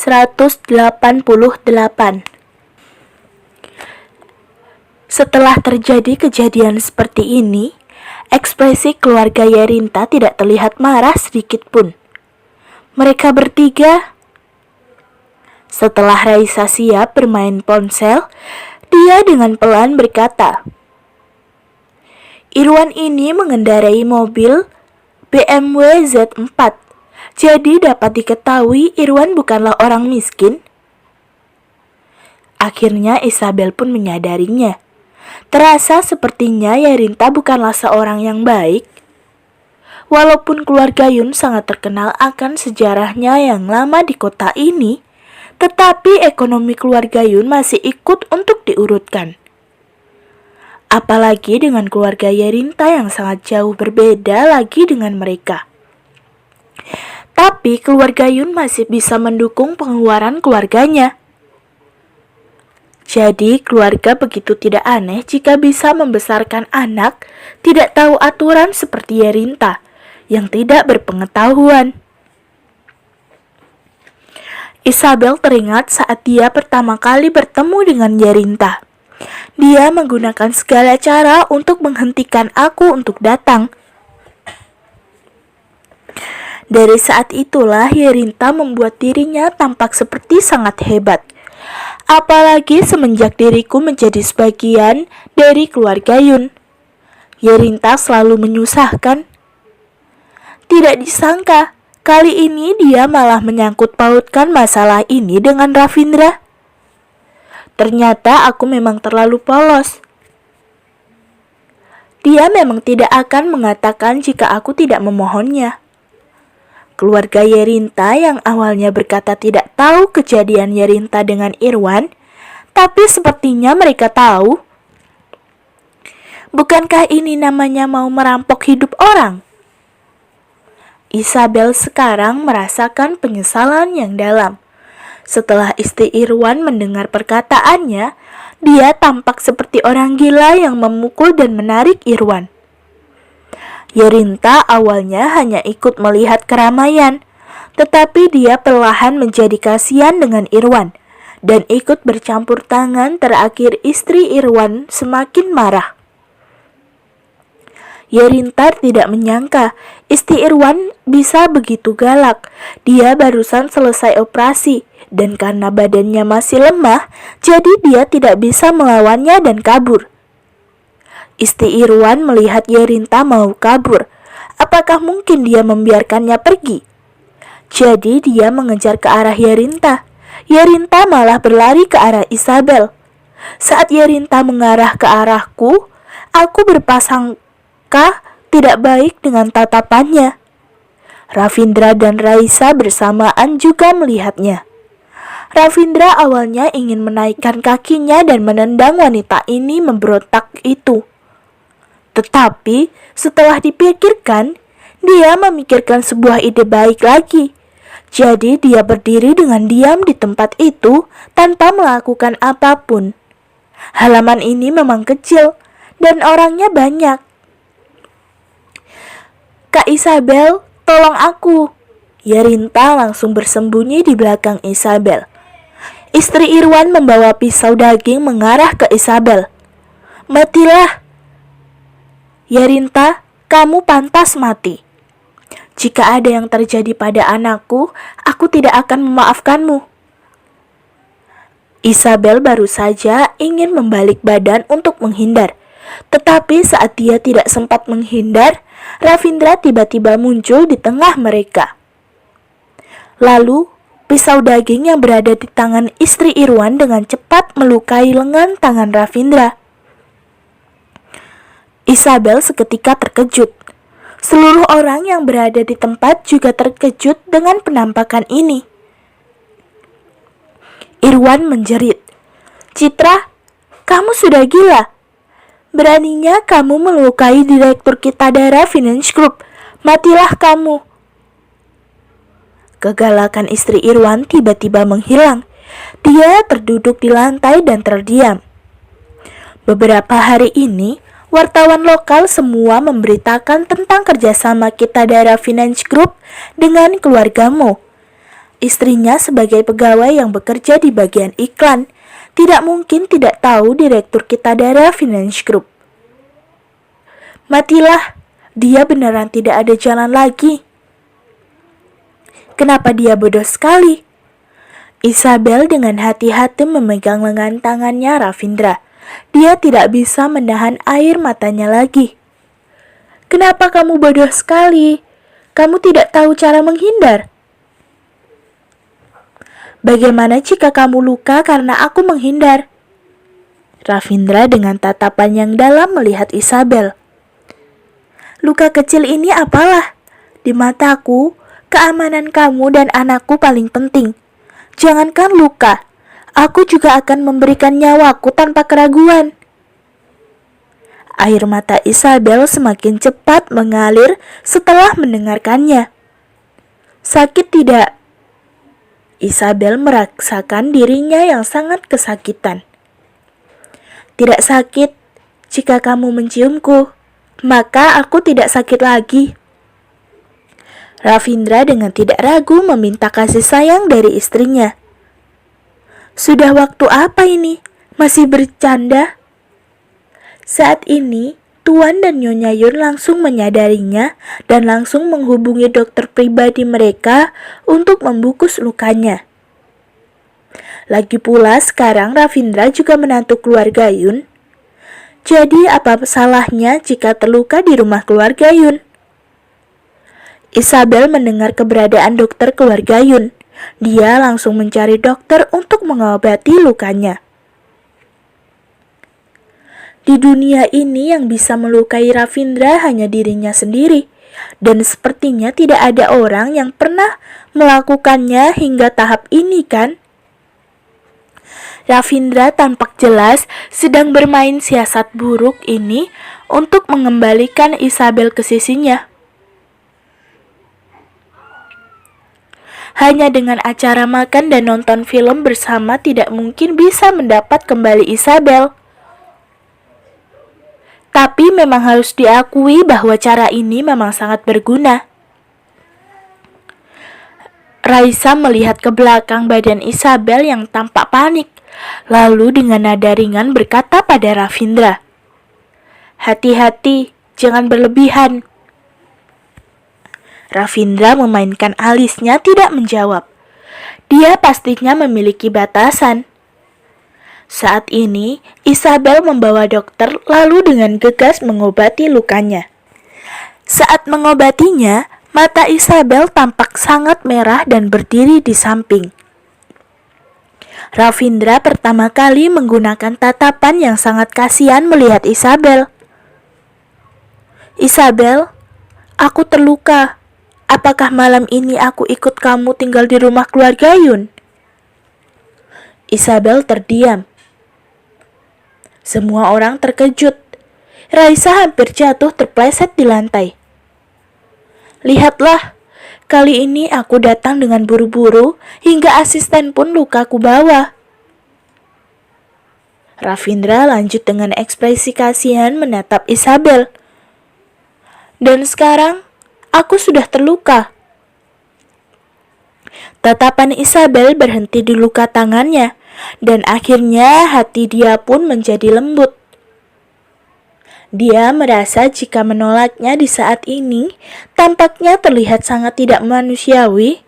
188. Setelah terjadi kejadian seperti ini, ekspresi keluarga Yerinta tidak terlihat marah sedikit pun. Mereka bertiga. Setelah Raisa siap bermain ponsel, dia dengan pelan berkata, "Irwan ini mengendarai mobil BMW Z4. Jadi dapat diketahui Irwan bukanlah orang miskin." Akhirnya Isabel pun menyadarinya. Terasa sepertinya Yerinta bukanlah seorang yang baik. Walaupun keluarga Yun sangat terkenal akan sejarahnya yang lama di kota ini, tetapi ekonomi keluarga Yun masih ikut untuk diurutkan. Apalagi dengan keluarga Yerinta yang sangat jauh berbeda lagi dengan mereka. Tapi keluarga Yun masih bisa mendukung pengeluaran keluarganya. Jadi keluarga begitu tidak aneh jika bisa membesarkan anak tidak tahu aturan seperti Yerinta yang tidak berpengetahuan. Isabel teringat saat dia pertama kali bertemu dengan Yerinta. Dia menggunakan segala cara untuk menghentikan aku untuk datang. Dari saat itulah Yerinta membuat dirinya tampak seperti sangat hebat. Apalagi semenjak diriku menjadi sebagian dari keluarga Yun. Yerinta selalu menyusahkan. Tidak disangka, kali ini dia malah menyangkut pautkan masalah ini dengan Ravindra. Ternyata aku memang terlalu polos. Dia memang tidak akan mengatakan jika aku tidak memohonnya. Keluarga Yerinta yang awalnya berkata tidak tahu kejadian Yerinta dengan Irwan, tapi sepertinya mereka tahu. Bukankah ini namanya mau merampok hidup orang? Isabel sekarang merasakan penyesalan yang dalam. Setelah istri Irwan mendengar perkataannya, dia tampak seperti orang gila yang memukul dan menarik Irwan. Yerinta awalnya hanya ikut melihat keramaian, tetapi dia perlahan menjadi kasihan dengan Irwan dan ikut bercampur tangan. Terakhir istri Irwan semakin marah. Yerinta tidak menyangka istri Irwan bisa begitu galak. Dia barusan selesai operasi dan karena badannya masih lemah, jadi dia tidak bisa melawannya dan kabur. Istri Irwan melihat Yerinta mau kabur. Apakah mungkin dia membiarkannya pergi? Jadi dia mengejar ke arah Yerinta. Yerinta malah berlari ke arah Isabel. Saat Yerinta mengarah ke arahku, aku berprasangka tidak baik dengan tatapannya. Ravindra dan Raisa bersamaan juga melihatnya. Ravindra awalnya ingin menaikkan kakinya dan menendang wanita ini memberontak itu. Tetapi setelah dipikirkan, dia memikirkan sebuah ide baik lagi. Jadi dia berdiri dengan diam di tempat itu tanpa melakukan apapun. Halaman ini memang kecil dan orangnya banyak. "Kak Isabel, tolong aku." Yerinta langsung bersembunyi di belakang Isabel. Istri Irwan membawa pisau daging mengarah ke Isabel. "Matilah. Yerinta, kamu pantas mati. Jika ada yang terjadi pada anakku, aku tidak akan memaafkanmu." Isabel baru saja ingin membalik badan untuk menghindar. Tetapi saat dia tidak sempat menghindar, Ravindra tiba-tiba muncul di tengah mereka. Lalu, pisau daging yang berada di tangan istri Irwan dengan cepat melukai lengan tangan Ravindra. Isabel seketika terkejut. Seluruh orang yang berada di tempat juga terkejut dengan penampakan ini. Irwan menjerit, "Citra, kamu sudah gila. Beraninya kamu melukai direktur Kittadhara Finance Group. Matilah kamu." Kegalakan istri Irwan tiba-tiba menghilang. Dia terduduk di lantai dan terdiam. Beberapa hari ini, wartawan lokal semua memberitakan tentang kerjasama Kittadhara Finance Group dengan keluarga Mo. Istrinya sebagai pegawai yang bekerja di bagian iklan, tidak mungkin tidak tahu Direktur Kitadara Finance Group. Matilah, dia beneran tidak ada jalan lagi. Kenapa dia bodoh sekali? Isabel dengan hati-hati memegang lengan tangannya Ravindra. Dia tidak bisa menahan air matanya lagi. Kenapa kamu bodoh sekali? Kamu tidak tahu cara menghindar. Bagaimana jika kamu luka karena aku menghindar? Ravindra dengan tatapan yang dalam melihat Isabel. Luka kecil ini apalah? Di mataku, keamanan kamu dan anakku paling penting. Jangankan luka, aku juga akan memberikan nyawaku tanpa keraguan. Air mata Isabel semakin cepat mengalir setelah mendengarkannya. Sakit tidak? Isabel merasakan dirinya yang sangat kesakitan. Tidak sakit jika kamu menciumku, maka aku tidak sakit lagi. Ravindra dengan tidak ragu meminta kasih sayang dari istrinya. Sudah waktu apa ini? Masih bercanda? Saat ini, Tuan dan Nyonya Yun langsung menyadarinya dan langsung menghubungi dokter pribadi mereka untuk membungkus lukanya. Lagi pula sekarang Ravindra juga menantu keluarga Yun. Jadi apa salahnya jika terluka di rumah keluarga Yun? Isabel mendengar keberadaan dokter keluarga Yun. Dia langsung mencari dokter untuk mengobati lukanya. Di dunia ini yang bisa melukai Ravindra hanya dirinya sendiri, dan sepertinya tidak ada orang yang pernah melakukannya hingga tahap ini kan? Ravindra tampak jelas sedang bermain siasat buruk ini untuk mengembalikan Isabel ke sisinya. Hanya dengan acara makan dan nonton film bersama tidak mungkin bisa mendapat kembali Isabel. Tapi memang harus diakui bahwa cara ini memang sangat berguna. Raisa melihat ke belakang badan Isabel yang tampak panik, lalu dengan nada ringan berkata pada Ravindra, "Hati-hati, jangan berlebihan." Ravindra memainkan alisnya tidak menjawab. Dia pastinya memiliki batasan. Saat ini, Isabel membawa dokter lalu dengan gegas mengobati lukanya. Saat mengobatinya, mata Isabel tampak sangat merah dan berdiri di samping. Ravindra pertama kali menggunakan tatapan yang sangat kasihan melihat Isabel. Isabel, aku terluka. Apakah malam ini aku ikut kamu tinggal di rumah keluarga Yun? Isabel terdiam. Semua orang terkejut. Raisa hampir jatuh terpleset di lantai. Lihatlah, kali ini aku datang dengan buru-buru hingga asisten pun luka ku bawa. Ravindra lanjut dengan ekspresi kasihan menatap Isabel. Dan sekarang, aku sudah terluka. Tatapan Isabel berhenti di luka tangannya. Dan akhirnya hati dia pun menjadi lembut. Dia merasa jika menolaknya di saat ini, tampaknya terlihat sangat tidak manusiawi.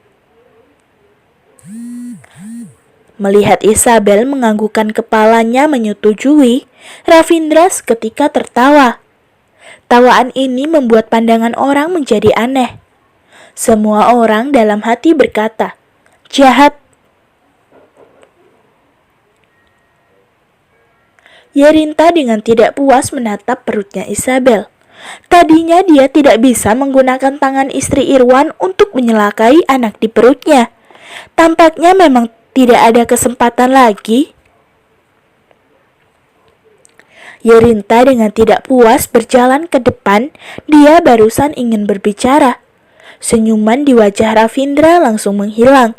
Melihat Isabel menganggukkan kepalanya menyetujui, Ravindra seketika tertawa. Tawaan ini membuat pandangan orang menjadi aneh. Semua orang dalam hati berkata, "Jahat." Yerinta dengan tidak puas menatap perutnya Isabel. Tadinya dia tidak bisa menggunakan tangan istri Irwan untuk menyelakai anak di perutnya. Tampaknya memang tidak ada kesempatan lagi. Yerinta dengan tidak puas berjalan ke depan. Dia barusan ingin berbicara. Senyuman di wajah Ravindra langsung menghilang.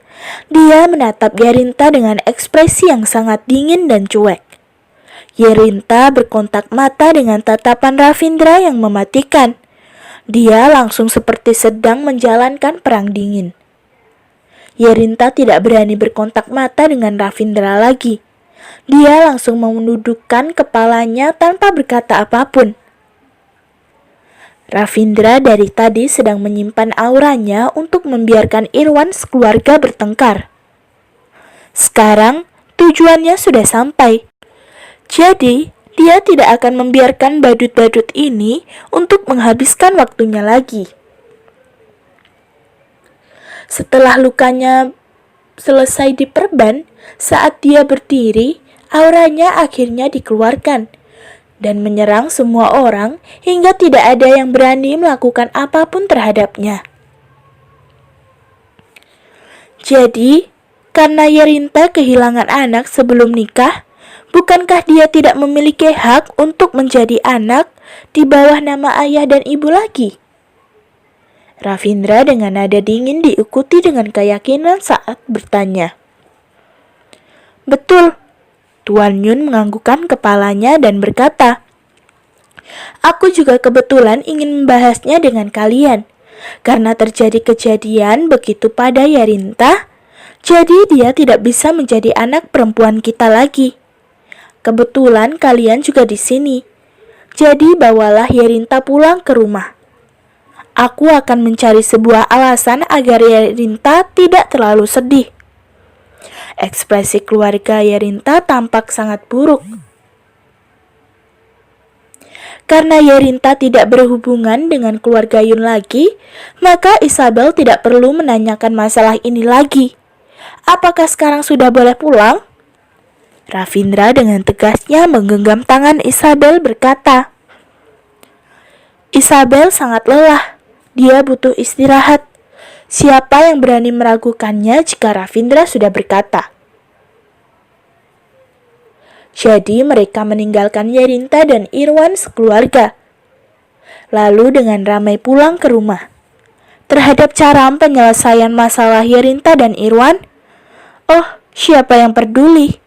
Dia menatap Yerinta dengan ekspresi yang sangat dingin dan cuek. Yerinta berkontak mata dengan tatapan Ravindra yang mematikan. Dia langsung seperti sedang menjalankan perang dingin. Yerinta tidak berani berkontak mata dengan Ravindra lagi. Dia langsung menundukkan kepalanya tanpa berkata apapun. Ravindra dari tadi sedang menyimpan auranya untuk membiarkan Irwan sekeluarga bertengkar. Sekarang tujuannya sudah sampai. Jadi, dia tidak akan membiarkan badut-badut ini untuk menghabiskan waktunya lagi. Setelah lukanya selesai diperban, saat dia berdiri, auranya akhirnya dikeluarkan dan menyerang semua orang hingga tidak ada yang berani melakukan apapun terhadapnya. Jadi, karena Yerinta kehilangan anak sebelum nikah, bukankah dia tidak memiliki hak untuk menjadi anak di bawah nama ayah dan ibu lagi? Ravindra dengan nada dingin diikuti dengan keyakinan saat bertanya. Betul, Tuan Yun menganggukkan kepalanya dan berkata, aku juga kebetulan ingin membahasnya dengan kalian. Karena terjadi kejadian begitu pada Yerinta, jadi dia tidak bisa menjadi anak perempuan kita lagi. Kebetulan kalian juga di sini. Jadi bawalah Yerinta pulang ke rumah. Aku akan mencari sebuah alasan agar Yerinta tidak terlalu sedih. Ekspresi keluarga Yerinta tampak sangat buruk. Karena Yerinta tidak berhubungan dengan keluarga Yun lagi, maka Isabel tidak perlu menanyakan masalah ini lagi. Apakah sekarang sudah boleh pulang? Ravindra dengan tegasnya menggenggam tangan Isabel berkata, Isabel sangat lelah. Dia butuh istirahat. Siapa yang berani meragukannya jika Ravindra sudah berkata? Jadi mereka meninggalkan Yerinta dan Irwan sekeluarga. Lalu dengan ramai pulang ke rumah. Terhadap cara penyelesaian masalah Yerinta dan Irwan, oh, siapa yang peduli?